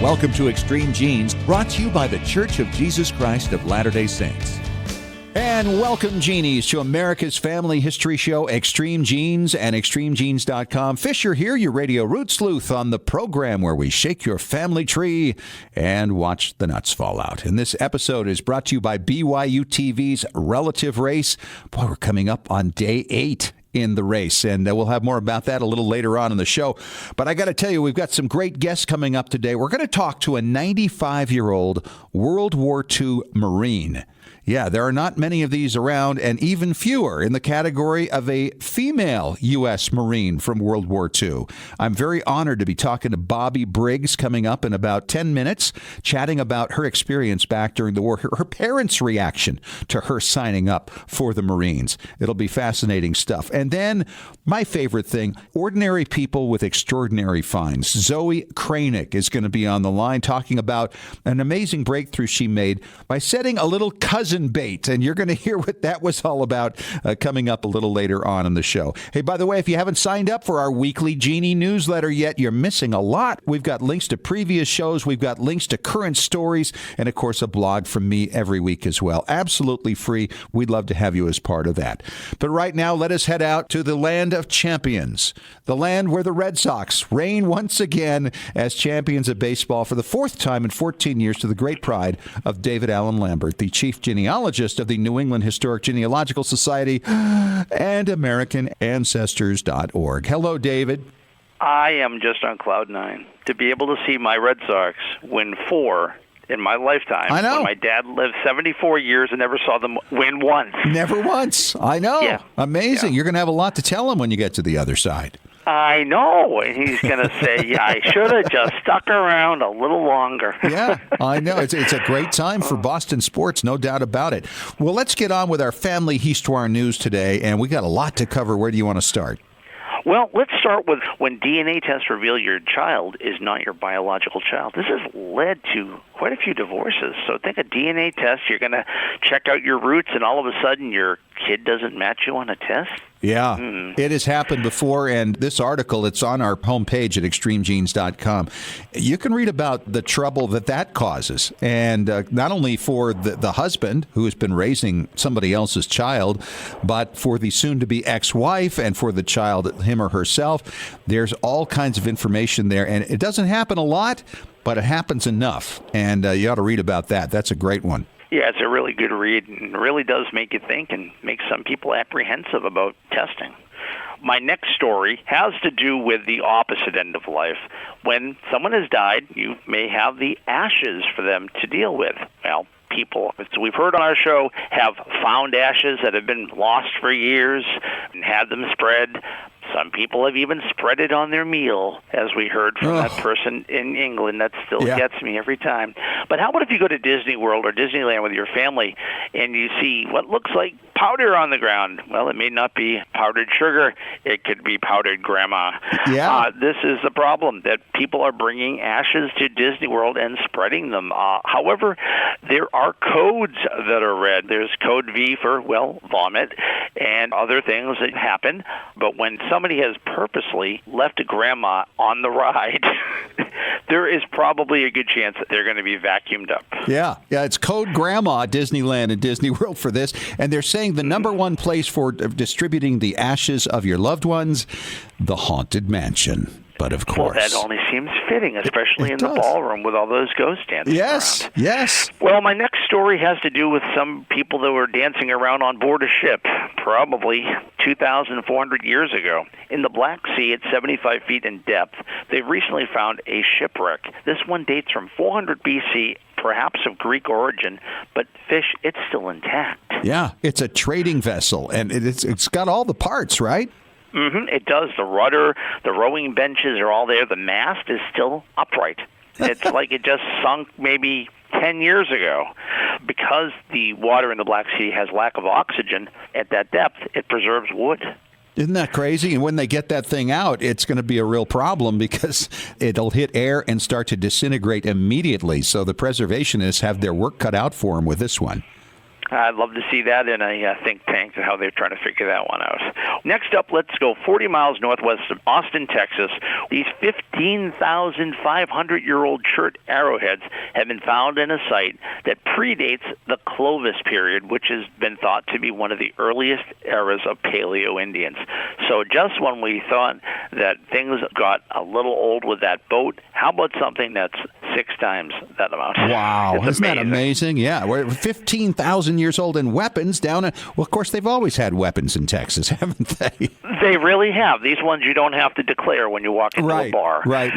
Welcome to Extreme Genes, brought to you by The Church of Jesus Christ of Latter-day Saints. And welcome, Genies, to America's family history show, Extreme Genes and ExtremeGenes.com. Fisher here, your radio root sleuth, on the program where we shake your family tree and watch the nuts fall out. And this episode is brought to you by BYU TV's Relative Race. Boy, we're coming up on day 8 in the race, and we'll have more about that a little later on in the show. But I got to tell you, we've got some great guests coming up today. We're going to talk to a 95-year-old World War II Marine. Yeah, there are not many of these around, and even fewer in the category of a female U.S. Marine from World War II. I'm very honored to be talking to Bobby Briggs coming up in about 10 minutes, chatting about her experience back during the war, her parents' reaction to her signing up for the Marines. It'll be fascinating stuff. And then my favorite thing, ordinary people with extraordinary finds. Zoe Kranick is going to be on the line talking about an amazing breakthrough she made by setting a little cousin bait, and you're going to hear what that was all about coming up a little later on in the show. Hey, by the way, if you haven't signed up for our weekly Genie newsletter yet, you're missing a lot. We've got links to previous shows, we've got links to current stories, and of course a blog from me every week as well. Absolutely free. We'd love to have you as part of that. But right now, let us head out to the land of champions, the land where the Red Sox reign once again as champions of baseball for the fourth time in 14 years, to the great pride of David Allen Lambert, the chief genealogist of the New England Historic Genealogical Society and AmericanAncestors.org. Hello, David. I am just on cloud nine to be able to see my Red Sox win 4 in my lifetime. I know. When my dad lived 74 years and never saw them win once. Never once. I know. Yeah. Amazing. Yeah. You're going to have a lot to tell him when you get to the other side. I know. And he's going to say, yeah, I should have just stuck around a little longer. Yeah, I know. It's a great time for Boston sports, no doubt about it. Well, let's get on with our family histoire news today, and we got a lot to cover. Where do you want to start? Well, let's start with when DNA tests reveal your child is not your biological child. This has led to quite a few divorces. So think a DNA test, you're going to check out your roots, and all of a sudden your kid doesn't match you on a test? Yeah, It has happened before, and this article, it's on our homepage at extremegenes.com. You can read about the trouble that causes, and not only for the husband who has been raising somebody else's child, but for the soon-to-be ex-wife and for the child, him or herself. There's all kinds of information there, and it doesn't happen a lot, but it happens enough, and you ought to read about that. That's a great one. Yeah, it's a really good read, and it really does make you think and make some people apprehensive about testing. My next story has to do with the opposite end of life. When someone has died, you may have the ashes for them to deal with. Well, people, as we've heard on our show, have found ashes that have been lost for years and had them spread. Some people have even spread it on their meal, as we heard from that person in England. That still gets me every time. But how about if you go to Disney World or Disneyland with your family and you see what looks like powder on the ground? Well, it may not be powdered sugar. It could be powdered grandma. Yeah. This is the problem, that people are bringing ashes to Disney World and spreading them. However, there are codes that are read. There's code V for, well, vomit and other things that happen. But when somebody has purposely left a grandma on the ride, there is probably a good chance that they're going to be vacuumed up. Yeah, it's Code Grandma at Disneyland and Disney World for this. And they're saying the number one place for distributing the ashes of your loved ones, the Haunted Mansion. But of course. Well, that only seems fitting, especially in the ballroom with all those ghosts dancing around. Yes. Well, my next story has to do with some people that were dancing around on board a ship, probably 2,400 years ago. In the Black Sea at 75 feet in depth, they've recently found a shipwreck. This one dates from 400 BC, perhaps of Greek origin, but fish, it's still intact. Yeah, it's a trading vessel, and it's got all the parts, right? It does. The rudder, the rowing benches are all there. The mast is still upright. It's like it just sunk maybe 10 years ago. Because the water in the Black Sea has lack of oxygen at that depth, it preserves wood. Isn't that crazy? And when they get that thing out, it's going to be a real problem because it'll hit air and start to disintegrate immediately. So the preservationists have their work cut out for them with this one. I'd love to see that in a think tank and how they're trying to figure that one out. Next up, let's go 40 miles northwest of Austin, Texas. These 15,500-year-old chert arrowheads have been found in a site that predates the Clovis period, which has been thought to be one of the earliest eras of Paleo-Indians. So just when we thought that things got a little old with that boat, how about something that's 6 times that amount? Wow. It's Isn't that amazing? Yeah. We're 15,000 years old and weapons down. Well, of course, they've always had weapons in Texas, haven't they? They really have. These ones you don't have to declare when you walk into a bar. Right.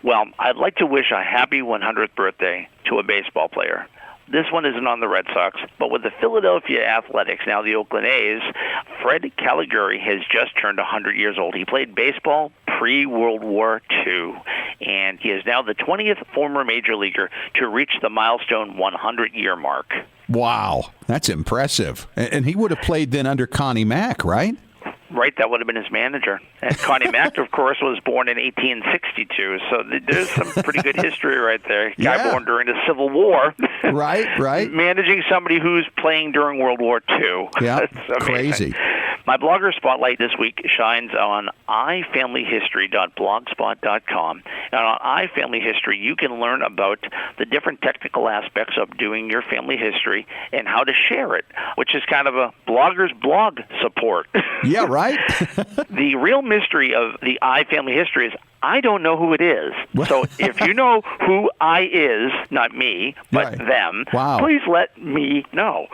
Well, I'd like to wish a happy 100th birthday to a baseball player. This one isn't on the Red Sox, but with the Philadelphia Athletics, now the Oakland A's, Fred Caligari has just turned 100 years old. He played baseball pre-World War II, and he is now the 20th former major leaguer to reach the milestone 100-year mark. Wow, that's impressive. And he would have played then under Connie Mack, right? Right, that would have been his manager. And Connie Mack, of course, was born in 1862, so there's some pretty good history right there. Guy born during the Civil War. Right. Managing somebody who's playing during World War II. Yeah, That's crazy. My blogger spotlight this week shines on ifamilyhistory.blogspot.com. And on iFamilyHistory, you can learn about the different technical aspects of doing your family history and how to share it, which is kind of a blogger's blog support. Yeah, right? The real mystery of the iFamily History is I don't know who it is. So if you know who I is, not me, but them, please let me know.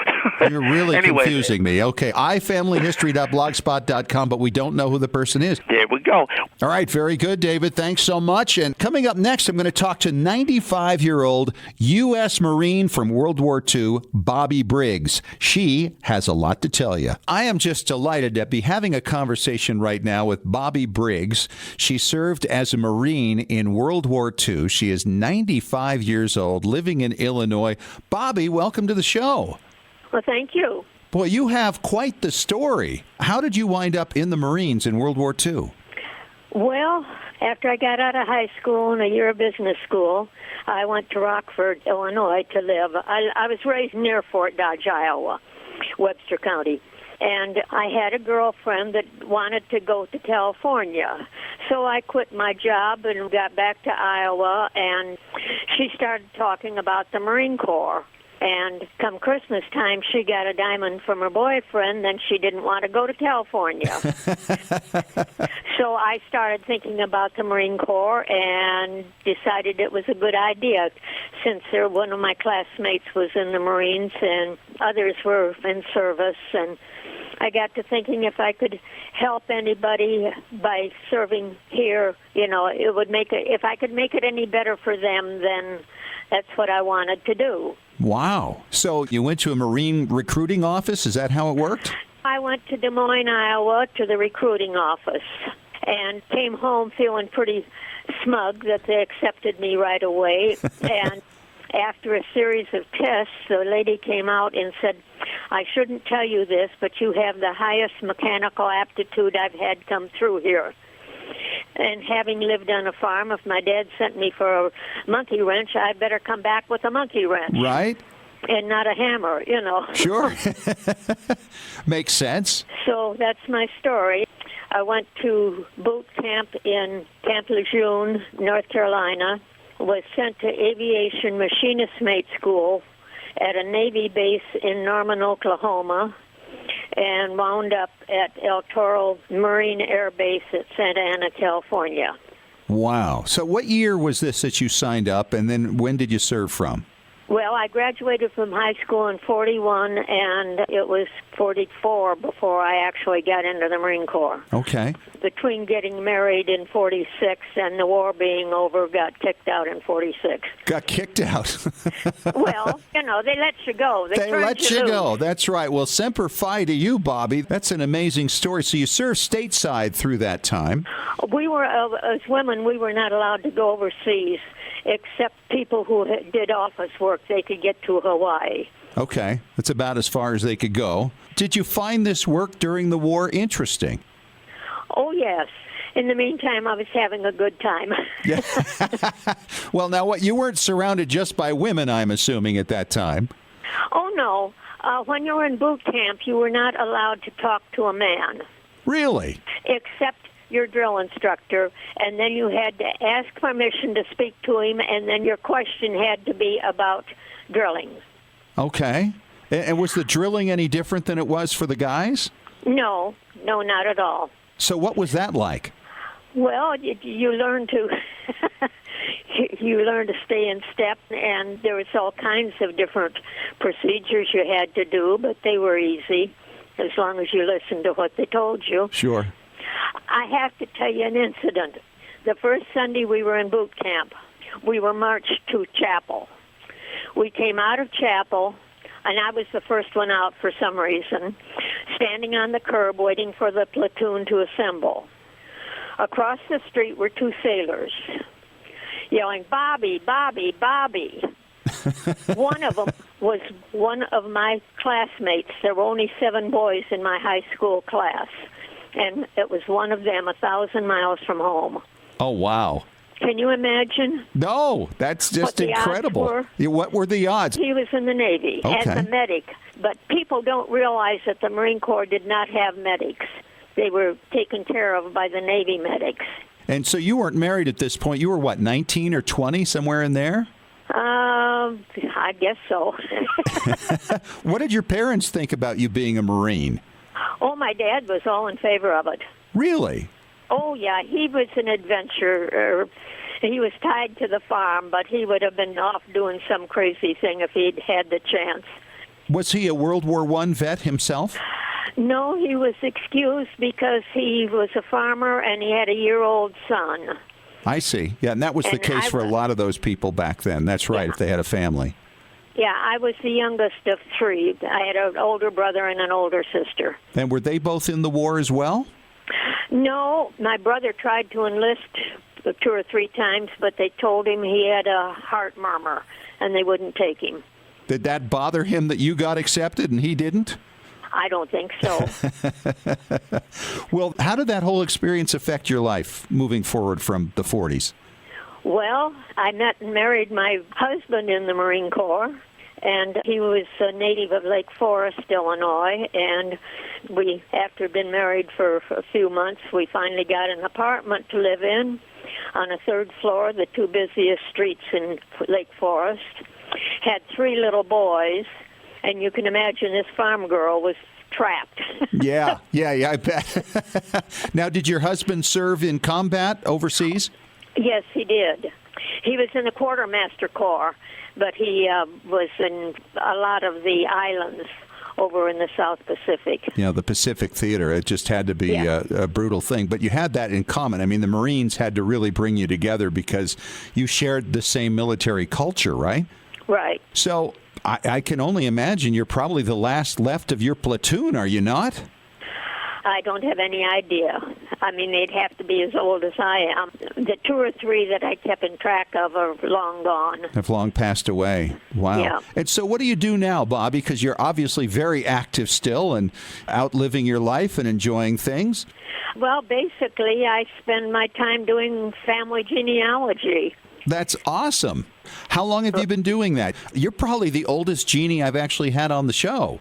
You're really confusing me. Okay, ifamilyhistory.blogspot.com, but we don't know who the person is. There we go. All right, very good, David. Thanks so much. And coming up next, I'm going to talk to 95-year-old U.S. Marine from World War II, Bobby Briggs. She has a lot to tell you. I am just delighted to be having a conversation right now with Bobby Briggs. She served as a Marine in World War II. She is 95 years old, living in Illinois. Bobby, welcome to the show. Well, thank you. Boy, you have quite the story. How did you wind up in the Marines in World War II? Well, after I got out of high school and a year of business school, I went to Rockford, Illinois to live. I was raised near Fort Dodge, Iowa, Webster County. And I had a girlfriend that wanted to go to California. So I quit my job and got back to Iowa, and she started talking about the Marine Corps. And come Christmas time, she got a diamond from her boyfriend, then she didn't want to go to California. So I started thinking about the Marine Corps and decided it was a good idea, since one of my classmates was in the Marines and others were in service. And I got to thinking if I could help anybody by serving here, it would make it, if I could make it any better for them, then that's what I wanted to do. Wow. So you went to a Marine recruiting office? Is that how it worked? I went to Des Moines, Iowa, to the recruiting office and came home feeling pretty smug that they accepted me right away. And after a series of tests, the lady came out and said, I shouldn't tell you this, but you have the highest mechanical aptitude I've had come through here. And having lived on a farm, if my dad sent me for a monkey wrench, I'd better come back with a monkey wrench. Right. And not a hammer, Sure. Makes sense. So that's my story. I went to boot camp in Camp Lejeune, North Carolina, was sent to aviation machinist mate school at a Navy base in Norman, Oklahoma, and wound up at El Toro Marine Air Base at Santa Ana, California. Wow. So what year was this that you signed up, and then when did you serve from? Well, I graduated from high school in 41, and it was 44 before I actually got into the Marine Corps. Okay. Between getting married in 46 and the war being over, got kicked out in 46. Got kicked out? Well, they let you go. They let you loose. go. That's right. Well, Semper Fi to you, Bobby. That's an amazing story. So you served stateside through that time. We were, as women, we were not allowed to go overseas, except people who did office work. They could get to Hawaii. Okay. That's about as far as they could go. Did you find this work during the war interesting? Oh, yes. In the meantime, I was having a good time. Yeah. Well, now, you weren't surrounded just by women, I'm assuming, at that time. Oh, no. When you were in boot camp, you were not allowed to talk to a man, Really? except your drill instructor, and then you had to ask permission to speak to him, and then your question had to be about drilling. Okay. And was the drilling any different than it was for the guys? No, not at all. So what was that like? Well, you learn to stay in step, and there was all kinds of different procedures you had to do, but they were easy as long as you listened to what they told you. Sure. I have to tell you an incident. The first Sunday we were in boot camp, we were marched to chapel. We came out of chapel, and I was the first one out for some reason, standing on the curb waiting for the platoon to assemble. Across the street were two sailors yelling, "Bobby, Bobby, Bobby." One of them was one of my classmates. There were only 7 boys in my high school class, and it was one of them 1,000 miles from home. Oh, wow. Can you imagine? No, that's just What the incredible. odds What were the odds? He was in the Navy as Okay. a medic, but people don't realize that the Marine Corps did not have medics. They were taken care of by the Navy medics. And so you weren't married at this point. You were, what, 19 or 20, somewhere in there? I guess so. What did your parents think about you being a Marine? Oh, my dad was all in favor of it. Really? Oh, yeah, he was an adventurer. He was tied to the farm, but he would have been off doing some crazy thing if he'd had the chance. Was he a World War I vet himself? No, he was excused because he was a farmer and he had a year-old son. I see. Yeah, and that was the And case for a lot of those people back then. That's right, Yeah. if they had a family. Yeah, I was the youngest of 3. I had an older brother and an older sister. And were they both in the war as well? No, my brother tried to enlist 2 or 3 times, but they told him he had a heart murmur, and they wouldn't take him. Did that bother him that you got accepted and he didn't? I don't think so. Well, how did that whole experience affect your life moving forward from the 40s? Well, I met and married my husband in the Marine Corps, and he was a native of Lake Forest, Illinois, and we, after been married for a few months, we finally got an apartment to live in on a 3rd floor, the 2 busiest streets in Lake Forest. Had 3 little boys, and you can imagine this farm girl was trapped. Yeah, I bet. Now, did your husband serve in combat overseas? Yes, he did. He was in the Quartermaster Corps, but he was in a lot of the islands over in the South Pacific. Yeah, the Pacific Theater. It just had to be Yeah. a brutal thing. But you had that in common. I mean, the Marines had to really bring you together because you shared the same military culture, right? Right. So I can only imagine you're probably the last left of your platoon, are you not? I don't have any idea. I mean, they'd have to be as old as I am. The 2 or 3 that I kept in track of are long gone. Have long passed away. Wow. Yeah. And so what do you do now, Bobby? Because you're obviously very active still and out living your life and enjoying things. Well, basically, I spend my time doing family genealogy. That's awesome. How long have you been doing that? You're probably the oldest genie I've actually had on the show.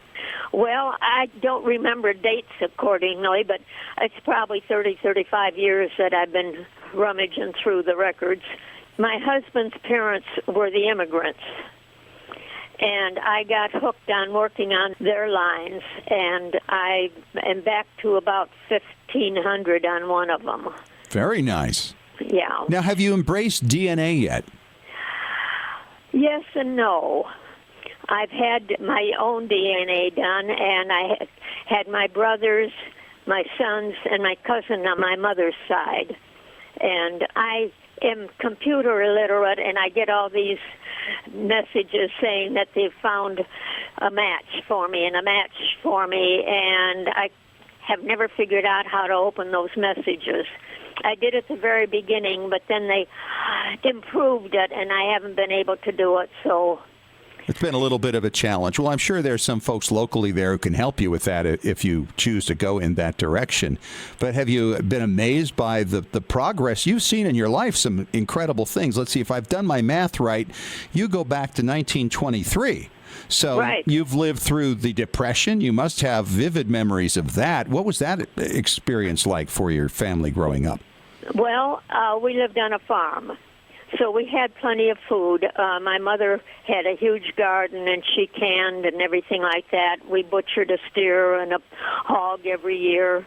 Well, I don't remember dates accordingly, but it's probably 30, 35 years that I've been rummaging through the records. My husband's parents were the immigrants, and I got hooked on working on their lines, and I am back to about 1,500 on one of them. Very nice. Yeah. Now, have you embraced DNA yet? Yes and no. I've had my own DNA done, and I had my brothers, my sons, and my cousin on my mother's side. And I am computer illiterate, and I get all these messages saying that they've found a match for me and and I have never figured out how to open those messages. I did at the very beginning, but then they improved it, and I haven't been able to do it, so... It's been a little bit of a challenge. Well, I'm sure there's some folks locally there who can help you with that if you choose to go in that direction. But have you been amazed by the progress you've seen in your life? Some incredible things. Let's see, if I've done my math right, you go back to 1923. So Right. you've lived through the Depression. You must have vivid memories of that. What was that experience like for your family growing up? Well, we lived on a farm, so we had plenty of food. My mother had a huge garden, and she canned and everything like that. We butchered a steer and a hog every year,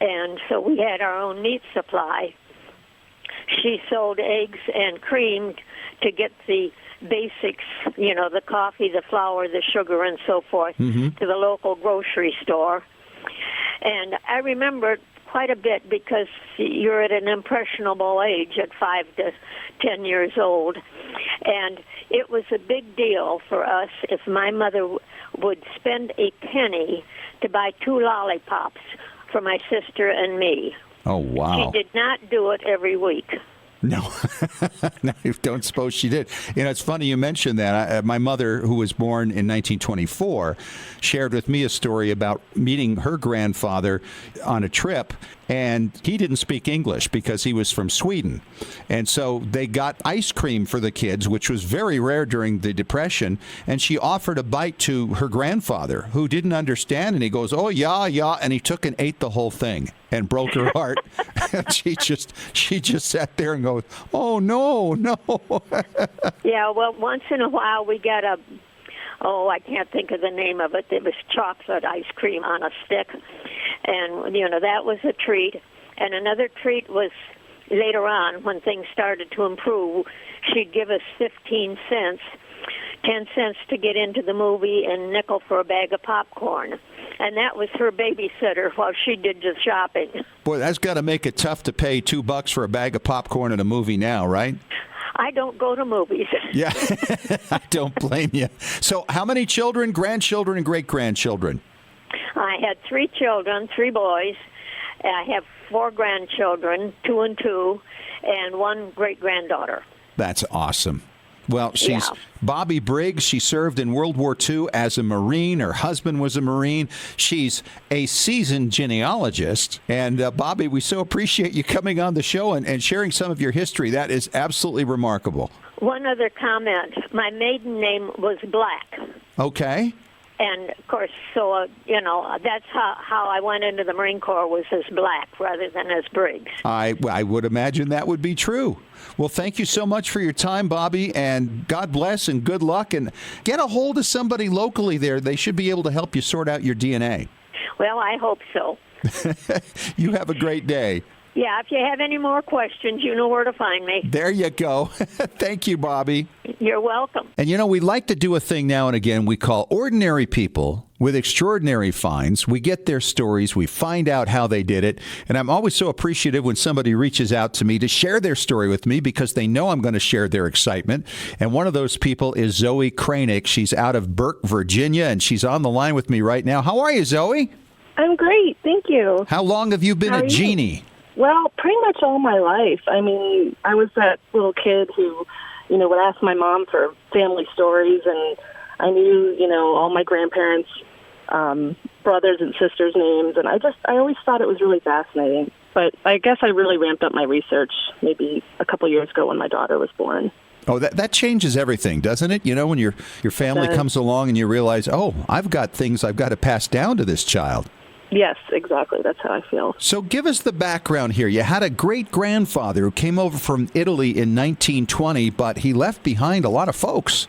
and so we had our own meat supply. She sold eggs and cream to get the basics, the coffee, the flour, the sugar, and so forth, to the local grocery store. And I remember quite a bit because you're at an impressionable age at 5 to 10 years old. And it was a big deal for us if my mother would spend a penny to buy 2 lollipops for my sister and me. Oh, wow. She did not do it every week. No, no, I don't suppose she did. It's funny you mentioned that. My mother, who was born in 1924, shared with me a story about meeting her grandfather on a trip, and he didn't speak English because he was from Sweden. And so they got ice cream for the kids, which was very rare during the Depression, and she offered a bite to her grandfather, who didn't understand, and he goes, "Oh, yeah, yeah," and he took and ate the whole thing and broke her heart. And she just sat there and goes, "Oh, no, no." Yeah, well, once in a while we got I can't think of the name of it. It was chocolate ice cream on a stick. And, that was a treat. And another treat was later on when things started to improve, she'd give us 15 cents, 10 cents to get into the movie and nickel for a bag of popcorn. And that was her babysitter while she did the shopping. Boy, that's got to make it tough to pay $2 for a bag of popcorn at a movie now, right? I don't go to movies. Yeah, I don't blame you. So how many children, grandchildren, and great-grandchildren? I had 3 children, 3 boys. I have 4 grandchildren, 2 and 2, and 1 great-granddaughter. That's awesome. Well, she's Yeah. Bobby Briggs. She served in World War II as a Marine. Her husband was a Marine. She's a seasoned genealogist. And, Bobby, we so appreciate you coming on the show and sharing some of your history. That is absolutely remarkable. One other comment. My maiden name was Black. Okay. And, of course, so, that's how I went into the Marine Corps, was as Black rather than as Briggs. I would imagine that would be true. Well, thank you so much for your time, Bobby, and God bless and good luck. And get a hold of somebody locally there. They should be able to help you sort out your DNA. Well, I hope so. You have a great day. Yeah, if you have any more questions, you know where to find me. There you go. Thank you, Bobby. You're welcome. And we like to do a thing now and again we call Ordinary People with Extraordinary Finds. We get their stories, we find out how they did it, and I'm always so appreciative when somebody reaches out to me to share their story with me because they know I'm going to share their excitement. And one of those people is Zoe Kranick. She's out of Burke, Virginia, and she's on the line with me right now. How are you, Zoe? I'm great, thank you. How long have you been How a are you? genie? Well, pretty much all my life. I mean, I was that little kid who, would ask my mom for family stories, and I knew, all my grandparents' brothers and sisters' names, and I always thought it was really fascinating. But I guess I really ramped up my research maybe a couple years ago when my daughter was born. Oh, that changes everything, doesn't it? When your family comes along and you realize, oh, I've got things I've got to pass down to this child. Yes, exactly. That's how I feel. So give us the background here. You had a great-grandfather who came over from Italy in 1920, but he left behind a lot of folks.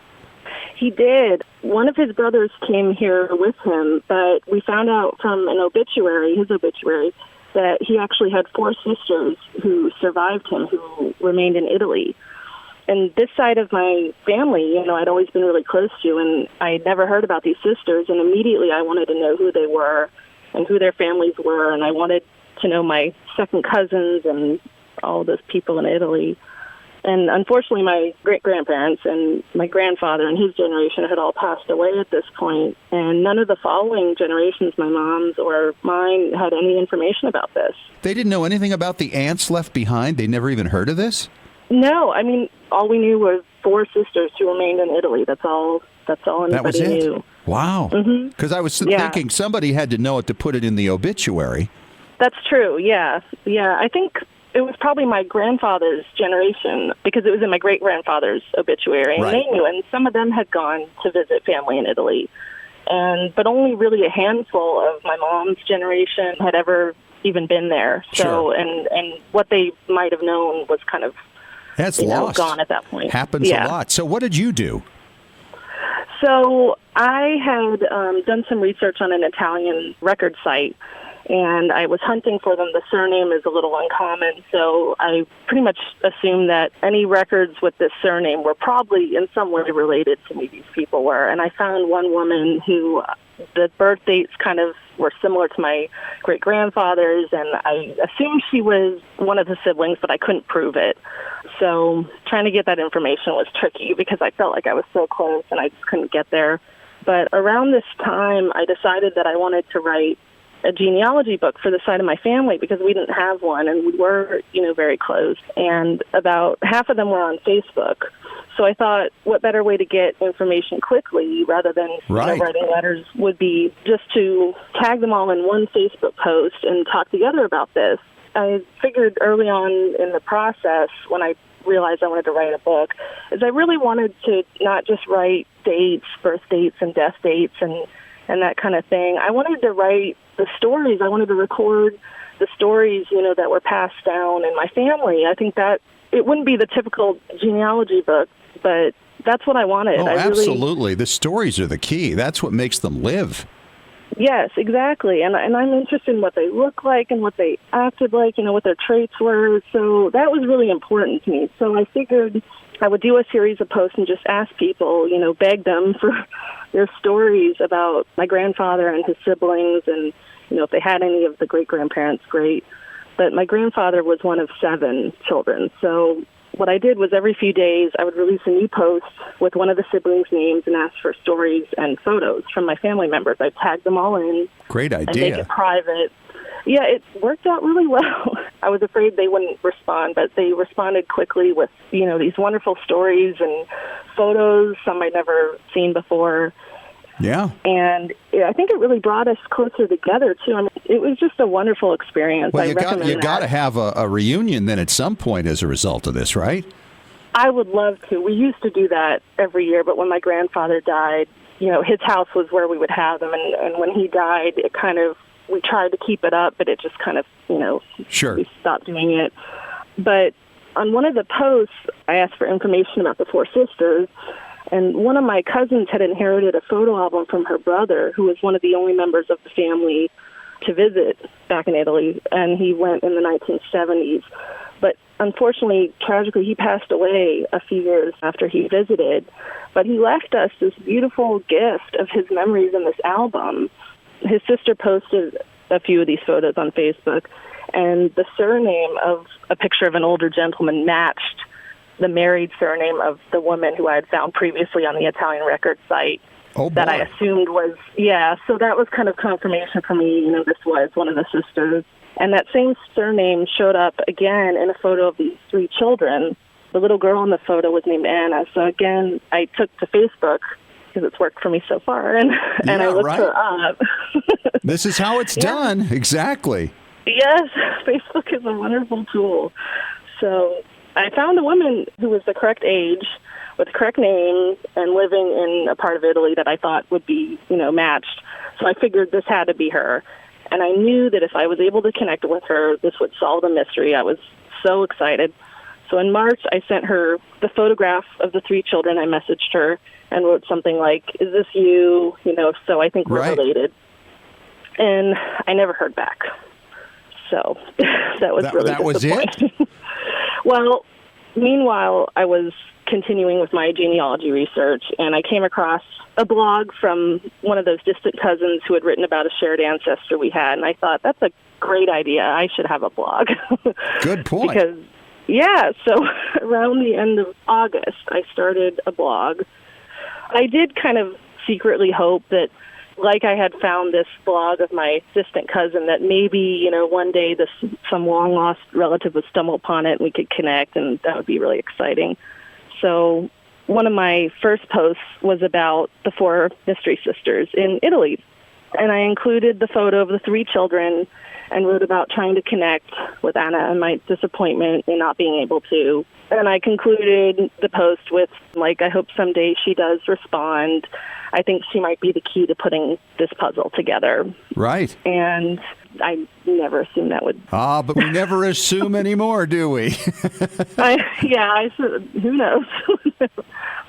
He did. One of his brothers came here with him, but we found out from an obituary, his obituary, that he actually had 4 sisters who survived him, who remained in Italy. And this side of my family, I'd always been really close to, and I'd never heard about these sisters, and immediately I wanted to know who they were and who their families were, and I wanted to know my second cousins and all those people in Italy. And unfortunately, my great-grandparents and my grandfather and his generation had all passed away at this point, and none of the following generations, my mom's or mine, had any information about this. They didn't know anything about the aunts left behind? They never even heard of this? No, I mean, all we knew was 4 sisters who remained in Italy. That's all anybody That was it? knew. Wow. Because I was thinking somebody had to know it to put it in the obituary. That's true, yeah. Yeah, I think it was probably my grandfather's generation because it was in my great-grandfather's obituary. And Right. they knew, and some of them had gone to visit family in Italy. But only really a handful of my mom's generation had ever even been there. So, Sure. and what they might have known was kind of That's lost. lost. Gone at that point. Happens Yeah. a lot. So what did you do? So I had done some research on an Italian record site, and I was hunting for them. The surname is a little uncommon, so I pretty much assumed that any records with this surname were probably in some way related to who these people were. And I found one woman who the birth dates kind of were similar to my great-grandfather's, and I assumed she was one of the siblings, but I couldn't prove it. So trying to get that information was tricky because I felt like I was so close and I just couldn't get there. But around this time, I decided that I wanted to write a genealogy book for the side of my family because we didn't have one and we were, very close. And about half of them were on Facebook. So I thought what better way to get information quickly rather than Right. writing letters would be just to tag them all in one Facebook post and talk together about this. I figured early on in the process when I realized I wanted to write a book is I really wanted to not just write dates, birth dates and death dates and that kind of thing. I wanted to write the stories. I wanted to record the stories, that were passed down in my family. I think that it wouldn't be the typical genealogy book, but that's what I wanted. Oh, I absolutely. The stories are the key. That's what makes them live. Yes, exactly. And I'm interested in what they look like and what they acted like, what their traits were. So that was really important to me. So I figured I would do a series of posts and just ask people, beg them for their stories about my grandfather and his siblings and, if they had any of the great-grandparents, great. But my grandfather was one of 7 children. So what I did was every few days I would release a new post with one of the siblings' names and ask for stories and photos from my family members. I tagged them all in. Great And idea. make it private. Yeah, it worked out really well. I was afraid they wouldn't respond, but they responded quickly with, these wonderful stories and photos, some I'd never seen before. Yeah. And I think it really brought us closer together, too. I mean, it was just a wonderful experience. Well, I you recommend got to that. have a reunion then at some point as a result of this, right? I would love to. We used to do that every year, but when my grandfather died, his house was where we would have them. And when he died, it kind of, we tried to keep it up, but it just kind of, Sure. we stopped doing it. But on one of the posts, I asked for information about the 4 sisters, and one of my cousins had inherited a photo album from her brother, who was one of the only members of the family to visit back in Italy, and he went in the 1970s. But unfortunately, tragically, he passed away a few years after he visited. But he left us this beautiful gift of his memories in this album. His sister posted a few of these photos on Facebook, and the surname of a picture of an older gentleman matched the married surname of the woman who I had found previously on the Italian record site. Oh, boy. That I assumed was, so that was kind of confirmation for me, this was one of the sisters. And that same surname showed up again in a photo of these 3 children. The little girl in the photo was named Anna. So again, I took to Facebook because it's worked for me so far, and I looked right. her up. This is how it's done. Exactly. Yes, Facebook is a wonderful tool. So I found a woman who was the correct age, with the correct name, and living in a part of Italy that I thought would be, matched. So I figured this had to be her. And I knew that if I was able to connect with her, this would solve the mystery. I was so excited. So in March, I sent her the photograph of the 3 children. I messaged her and wrote something like, "Is this you? So I think we're Right. related." And I never heard back. So that was really that was it? disappointing. Well, meanwhile, I was continuing with my genealogy research, and I came across a blog from one of those distant cousins who had written about a shared ancestor we had, and I thought, that's a great idea. I should have a blog. Good point. Because, so around the end of August, I started a blog. I did kind of secretly hope that, like I had found this blog of my distant cousin, that maybe, one day some long-lost relative would stumble upon it and we could connect, and that would be really exciting. So one of my first posts was about the 4 mystery sisters in Italy, and I included the photo of the 3 children and wrote about trying to connect with Anna and my disappointment in not being able to. And I concluded the post with, like, I hope someday she does respond. I think she might be the key to putting this puzzle together. Right. And I never assumed that would... But we never assume anymore, do we? Who knows?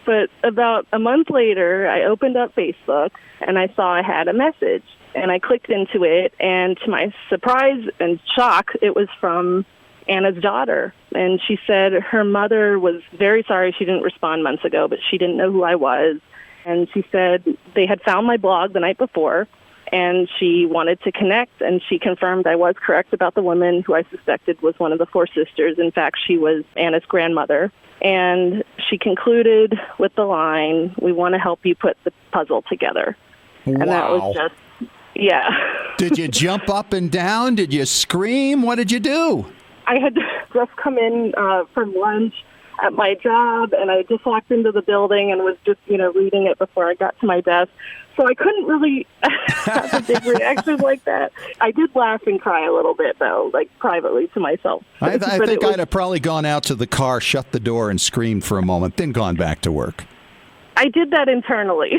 But about a month later, I opened up Facebook, and I saw I had a message. And I clicked into it, and to my surprise and shock, it was from Anna's daughter. And she said her mother was very sorry she didn't respond months ago, but she didn't know who I was. And she said they had found my blog the night before, and she wanted to connect, and she confirmed I was correct about the woman who I suspected was one of the 4 sisters. In fact, she was Anna's grandmother. And she concluded with the line, "We want to help you put the puzzle together." Wow. And that was just, yeah. Did you jump up and down? Did you scream? What did you do? I had just come in from lunch at my job, and I just walked into the building and was just, reading it before I got to my desk. So I couldn't really have a big reaction like that. I did laugh and cry a little bit, though, like privately to myself. I think I'd have probably gone out to the car, shut the door, and screamed for a moment, then gone back to work. I did that internally.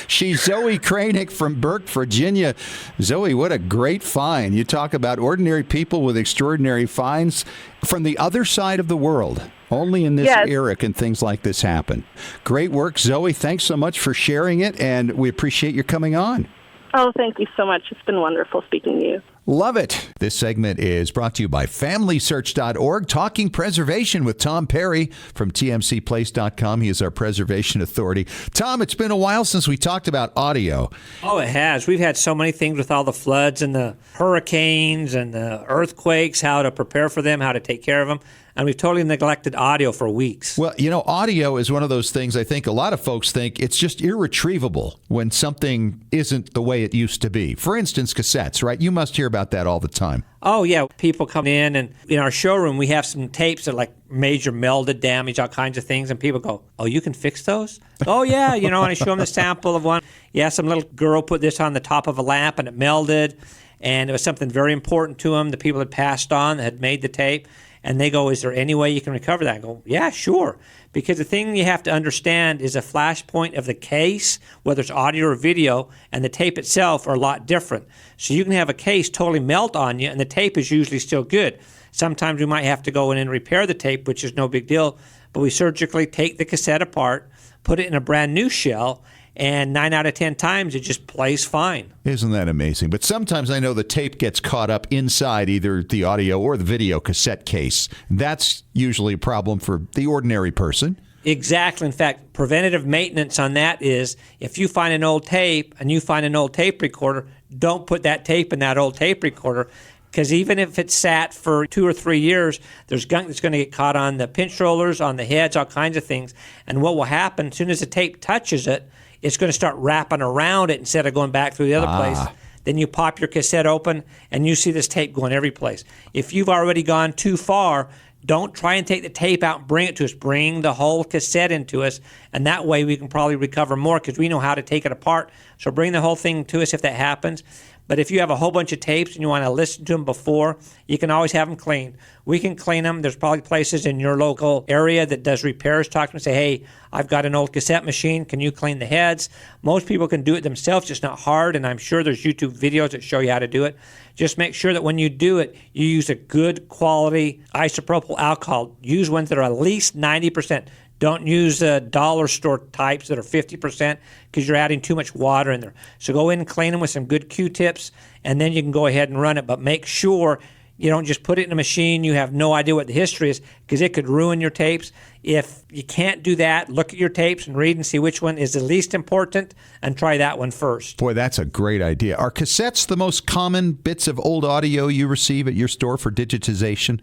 She's Zoe Kranick from Burke, Virginia. Zoe, what a great find. You talk about ordinary people with extraordinary finds from the other side of the world. Only in this era can things like this happen. Great work, Zoe. Thanks so much for sharing it, and we appreciate your coming on. Oh, thank you so much. It's been wonderful speaking to you. Love it. This segment is brought to you by FamilySearch.org, Talking Preservation with Tom Perry from TMCPlace.com. He is our preservation authority. Tom, it's been a while since we talked about audio. Oh, it has. We've had so many things with all the floods and the hurricanes and the earthquakes, how to prepare for them, how to take care of them. And we've totally neglected audio for weeks. Well, audio is one of those things I think a lot of folks think it's just irretrievable when something isn't the way it used to be. For instance, cassettes, right? You must hear about that all the time. Oh, yeah. People come in, and in our showroom, we have some tapes that are like major melded damage, all kinds of things. And people go, "Oh, you can fix those?" "Oh, yeah." And I show them the sample of one. Yeah, some little girl put this on the top of a lamp, and it melded. And it was something very important to them. The people had passed on that had made the tape. And they go, "Is there any way you can recover that?" I go, "Yeah, sure." Because the thing you have to understand is a flashpoint of the case, whether it's audio or video, and the tape itself are a lot different. So you can have a case totally melt on you, and the tape is usually still good. Sometimes we might have to go in and repair the tape, which is no big deal. But we surgically take the cassette apart, put it in a brand new shell, and 9 out of 10 times it just plays fine. Isn't that amazing? But sometimes I know the tape gets caught up inside either the audio or the video cassette case. That's usually a problem for the ordinary person. Exactly. In fact, preventative maintenance on that is if you find an old tape and you find an old tape recorder, don't put that tape in that old tape recorder. Because even if it's sat for 2 or 3 years, there's gunk that's going to get caught on the pinch rollers, on the heads, all kinds of things. And what will happen, as soon as the tape touches it, it's going to start wrapping around it instead of going back through the other place. Then you pop your cassette open, and you see this tape going every place. If you've already gone too far, don't try and take the tape out and bring it to us. Bring the whole cassette into us, and that way we can probably recover more because we know how to take it apart. So bring the whole thing to us if that happens. But if you have a whole bunch of tapes and you want to listen to them before, you can always have them cleaned. We can clean them. There's probably places in your local area that does repairs. Talk to them and say, "Hey, I've got an old cassette machine. Can you clean the heads?" Most people can do it themselves, just not hard, and I'm sure there's YouTube videos that show you how to do it. Just make sure that when you do it, you use a good quality isopropyl alcohol. Use ones that are at least 90%. Don't use dollar store types that are 50% because you're adding too much water in there. So go in and clean them with some good Q-tips, and then you can go ahead and run it. But make sure you don't just put it in a machine. You have no idea what the history is because it could ruin your tapes. If you can't do that, look at your tapes and read and see which one is the least important and try that one first. Boy, that's a great idea. Are cassettes the most common bits of old audio you receive at your store for digitization?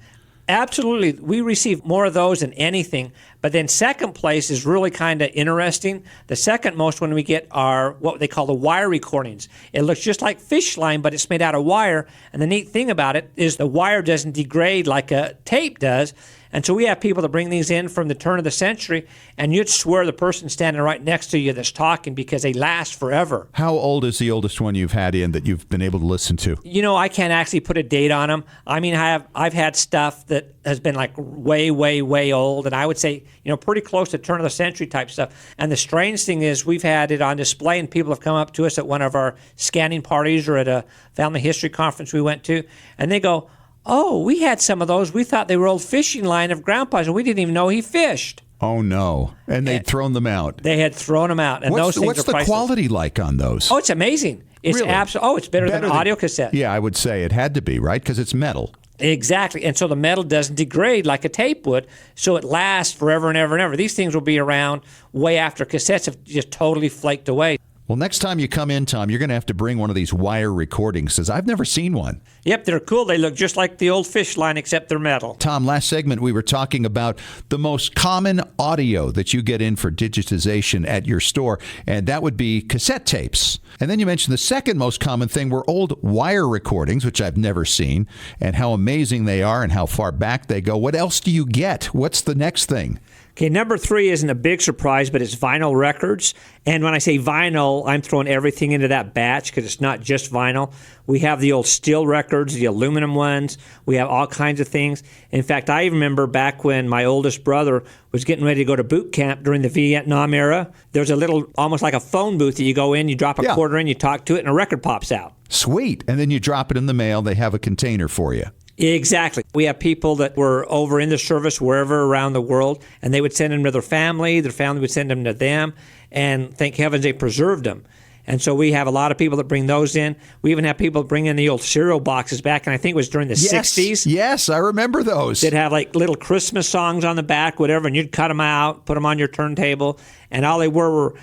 Absolutely. We receive more of those than anything. But then second place is really kind of interesting. The second most one we get are what they call the wire recordings. It looks just like fish line, but it's made out of wire. And the neat thing about it is the wire doesn't degrade like a tape does. And so we have people that bring these in from the turn of the century, and you'd swear the person standing right next to you that's talking because they last forever. How old is the oldest one you've had in that you've been able to listen to? I can't actually put a date on them. I mean, I've had stuff that has been like way, way, way old, and I would say, pretty close to turn of the century type stuff. And the strange thing is we've had it on display, and people have come up to us at one of our scanning parties or at a family history conference we went to, and they go, "Oh, we had some of those. We thought they were old fishing line of Grandpa's, and we didn't even know he fished." Oh, no. And they'd thrown them out. They had thrown them out. And what's those things the are priceless. Quality like on those? Oh, it's amazing. It's really? it's better than audio cassette. Yeah, I would say it had to be, right? Because it's metal. Exactly. And so the metal doesn't degrade like a tape would, so it lasts forever and ever and ever. These things will be around way after cassettes have just totally flaked away. Well, next time you come in, Tom, you're going to have to bring one of these wire recordings, because I've never seen one. Yep, they're cool. They look just like the old fish line, except they're metal. Tom, last segment we were talking about the most common audio that you get in for digitization at your store, and that would be cassette tapes. And then you mentioned the second most common thing were old wire recordings, which I've never seen, and how amazing they are and how far back they go. What else do you get? What's the next thing? Okay, number 3 isn't a big surprise, but it's vinyl records. And when I say vinyl, I'm throwing everything into that batch because it's not just vinyl. We have the old steel records, the aluminum ones. We have all kinds of things. In fact, I remember back when my oldest brother was getting ready to go to boot camp during the Vietnam era, there's a little, almost like a phone booth that you go in, you drop a quarter in, you talk to it, and a record pops out. Sweet. And then you drop it in the mail. They have a container for you. Exactly. We have people that were over in the service wherever around the world, and they would send them to their family would send them to them, and thank heavens they preserved them. And so we have a lot of people that bring those in. We even have people bring in the old cereal boxes back, and I think it was during the 60s. Yes, I remember those. They'd have like little Christmas songs on the back, whatever, and you'd cut them out, put them on your turntable, and all they were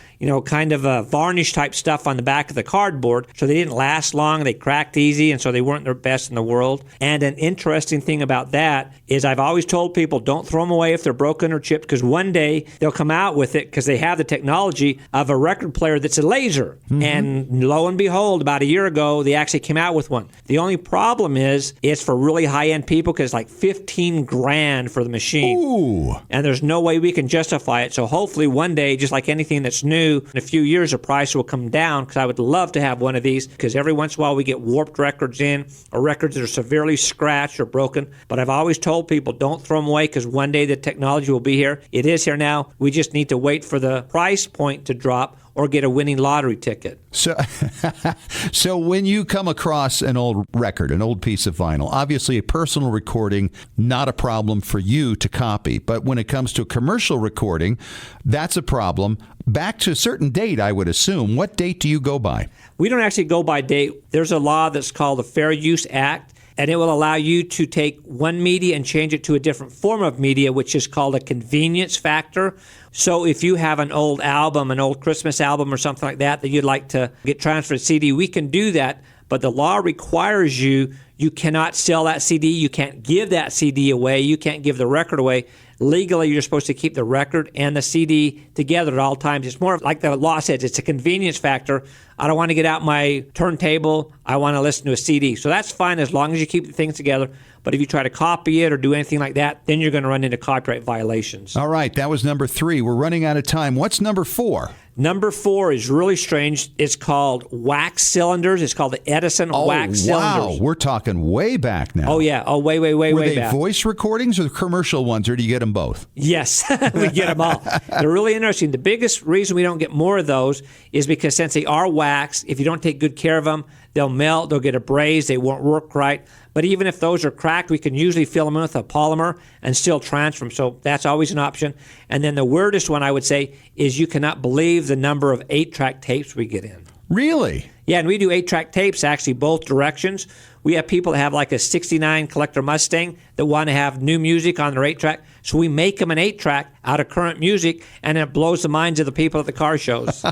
kind of a varnish type stuff on the back of the cardboard, so they didn't last long. They cracked easy, and so they weren't the best in the world. And an interesting thing about that is I've always told people don't throw them away if they're broken or chipped, because one day they'll come out with it because they have the technology of a record player that's a laser. Mm-hmm. And lo and behold, about a year ago, they actually came out with one. The only problem is it's for really high-end people because it's like $15,000 for the machine. Ooh. And there's no way we can justify it. So hopefully one day, just like anything that's new, in a few years the price will come down, because I would love to have one of these, because every once in a while we get warped records in, or records that are severely scratched or broken. But I've always told people don't throw them away, because one day the technology will be here. It is here now. We just need to wait for the price point to drop or get a winning lottery ticket. So when you come across an old record, an old piece of vinyl, obviously a personal recording, not a problem for you to copy. But when it comes to a commercial recording, that's a problem. Back to a certain date, I would assume. What date do you go by? We don't actually go by date. There's a law that's called the Fair Use Act, and it will allow you to take one media and change it to a different form of media, which is called a convenience factor. So if you have an old album, an old Christmas album or something like that you'd like to get transferred to CD, we can do that. But the law requires you cannot sell that CD. You can't give that CD away. You can't give the record away. Legally, you're supposed to keep the record and the CD together at all times. It's more like the law says, it's a convenience factor. I don't want to get out my turntable. I want to listen to a CD. So that's fine as long as you keep the things together. But if you try to copy it or do anything like that, then you're going to run into copyright violations. All right, that was number 3. We're running out of time. What's number 4? Number 4 is really strange. It's called wax cylinders. It's called the Edison wax cylinders. Wow, we're talking way back now. Oh, yeah. Oh, way back. Were they voice recordings or commercial ones, or do you get them both? Yes, we get them all. They're really interesting. The biggest reason we don't get more of those is because since they are wax, if you don't take good care of them, they'll melt, they'll get abrased, they won't work right. But even if those are cracked, we can usually fill them in with a polymer and still transfer them. So that's always an option. And then the weirdest one I would say is you cannot believe the number of 8-track tapes we get in. Really? Yeah, and we do 8-track tapes, actually, both directions. We have people that have like a 69 Collector Mustang that want to have new music on their 8-track. So we make them an 8-track out of current music, and it blows the minds of the people at the car shows.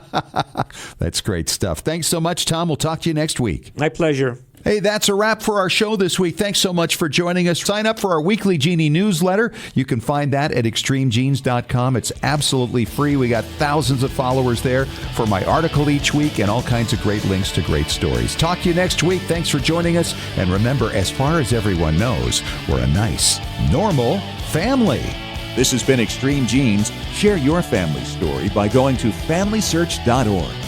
That's great stuff. Thanks so much, Tom. We'll talk to you next week. My pleasure. Hey, that's a wrap for our show this week. Thanks so much for joining us. Sign up for our weekly Genie newsletter. You can find that at extremegenes.com. It's absolutely free. We got thousands of followers there for my article each week and all kinds of great links to great stories. Talk to you next week. Thanks for joining us. And remember, as far as everyone knows, we're a nice, normal family. This has been Extreme Genes. Share your family story by going to FamilySearch.org.